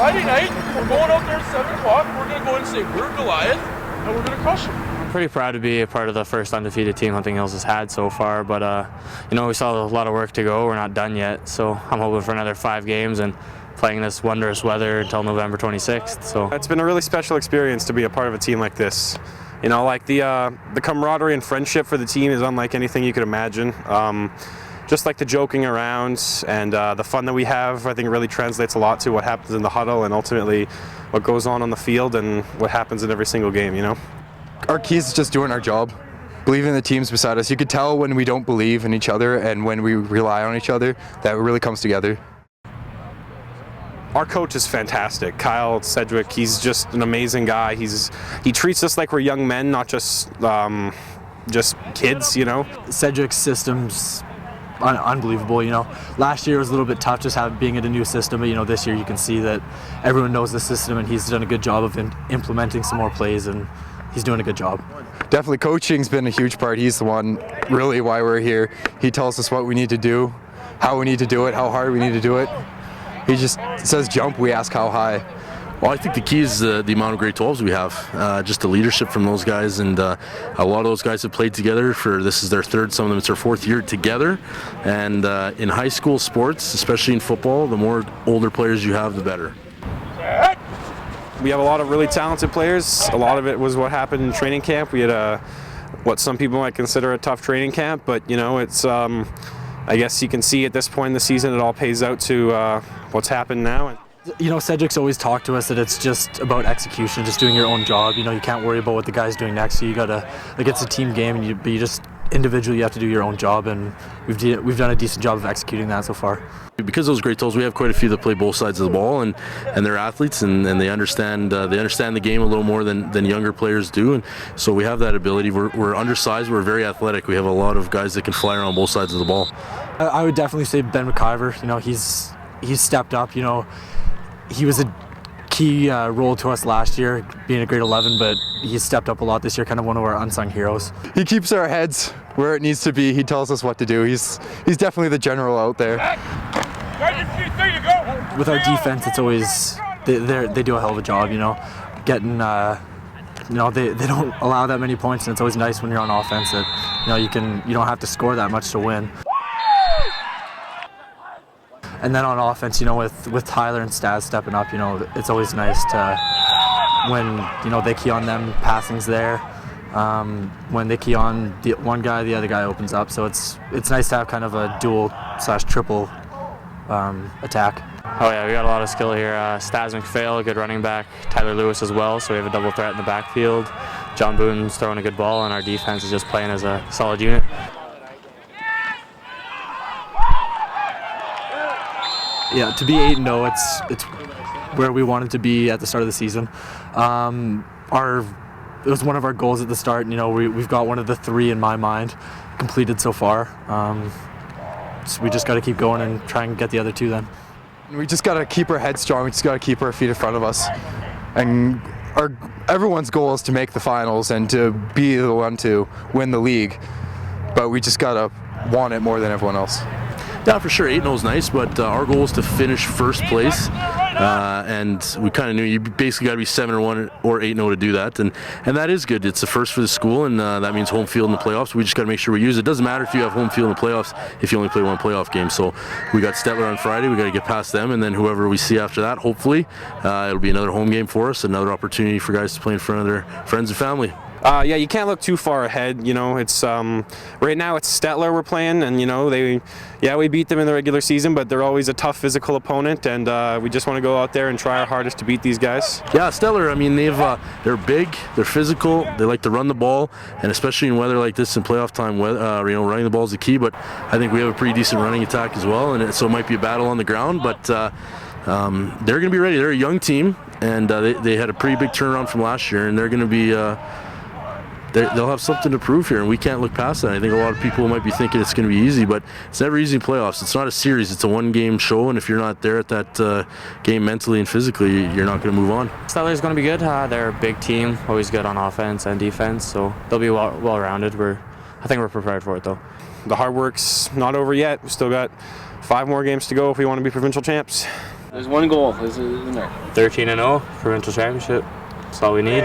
Friday night, we're going out there at 7 o'clock. We're going to go and say we're Goliath, and we're going to crush them. I'm pretty proud to be a part of the first undefeated team Hunting Hills has had so far, but we still have a lot of work to go. We're not done yet, so I'm hoping for another 5 games and playing this wondrous weather until November 26th. So it's been a really special experience to be a part of a team like this. Like the camaraderie and friendship for the team is unlike anything you could imagine. Just like the joking around and the fun that we have, I think it really translates a lot to what happens in the huddle and ultimately what goes on the field and what happens in every single game, Our key is just doing our job, believing in the teams beside us. You could tell when we don't believe in each other and when we rely on each other that it really comes together. Our coach is fantastic, Kyle Sedgwick. He's just an amazing guy. He treats us like we're young men, not just kids, Sedgwick's system's unbelievable. Last year was a little bit tough just being in a new system, but this year you can see that everyone knows the system and he's done a good job of implementing some more plays, and he's doing a good job. Definitely coaching's been a huge part. He's the one really why we're here. He tells us what we need to do, how we need to do it, how hard we need to do it. He just says jump, we ask how high. Well, I think the key is the amount of grade 12s we have, just the leadership from those guys, and a lot of those guys have played together this is their third, some of them it's their 4th year together, and in high school sports, especially in football, the more older players you have, the better. We have a lot of really talented players. A lot of it was what happened in training camp. We had what some people might consider a tough training camp, but it's I guess you can see at this point in the season it all pays out to what's happened now. Cedric's always talked to us that it's just about execution, just doing your own job. You can't worry about what the guy's doing next to you. You gotta, it's a team game, and you just individually you have to do your own job, and we've done a decent job of executing that so far. Because those great tools, we have quite a few that play both sides of the ball, and they're athletes, and they understand the game a little more than younger players do, and so we have that ability. We're undersized, we're very athletic. We have a lot of guys that can fly around both sides of the ball. I would definitely say Ben McIver. He's stepped up. He was a key role to us last year, being a grade 11, but he's stepped up a lot this year, kind of one of our unsung heroes. He keeps our heads where it needs to be. He tells us what to do. He's definitely the general out there. With our defense, it's always they do a hell of a job. Getting they don't allow that many points, and it's always nice when you're on offense that you don't have to score that much to win. And then on offense, with Tyler and Stas stepping up, it's always nice to when they key on them, passing's there. When they key on the one guy, the other guy opens up. So it's nice to have kind of a dual/triple attack. Oh yeah, we got a lot of skill here. Stas McPhail, a good running back. Tyler Lewis as well, so we have a double threat in the backfield. John Boone's throwing a good ball, and our defense is just playing as a solid unit. Yeah, to be 8-0, it's where we wanted to be at the start of the season. It was one of our goals at the start. We've got one of the 3 in my mind completed so far. So we just got to keep going and try and get the other 2 then. We just got to keep our heads strong. We just got to keep our feet in front of us. And everyone's goal is to make the finals and to be the one to win the league. But we just got to want it more than everyone else. Yeah, for sure, 8-0 is nice, but our goal is to finish first place, and we kind of knew you basically got to be 7-1 or 8-0 to do that, and that is good. It's the first for the school, and that means home field in the playoffs. We just got to make sure we use it. It doesn't matter if you have home field in the playoffs if you only play one playoff game. So we got Stettler on Friday. We got to get past them, and then whoever we see after that, hopefully, it'll be another home game for us, another opportunity for guys to play in front of their friends and family. Yeah, you can't look too far ahead. It's right now it's Stettler we're playing, and we beat them in the regular season, but they're always a tough physical opponent, and we just want to go out there and try our hardest to beat these guys. Yeah, Stettler. They're big, they're physical, they like to run the ball, and especially in weather like this in playoff time, running the ball is the key. But I think we have a pretty decent running attack as well, and so it might be a battle on the ground, but. They're going to be ready. They're a young team, and they had a pretty big turnaround from last year, and they're going to be. They'll have something to prove here, and we can't look past that. I think a lot of people might be thinking it's going to be easy, but it's never easy in playoffs. It's not a series. It's a one-game show, and if you're not there at that game mentally and physically, you're not going to move on. Stettler's going to be good. They're a big team, always good on offense and defense, so they'll be well-rounded. I think we're prepared for it, though. The hard work's not over yet. We've still got 5 more games to go if we want to be provincial champs. There's one goal, isn't there? 13-0, provincial championship. That's all we need.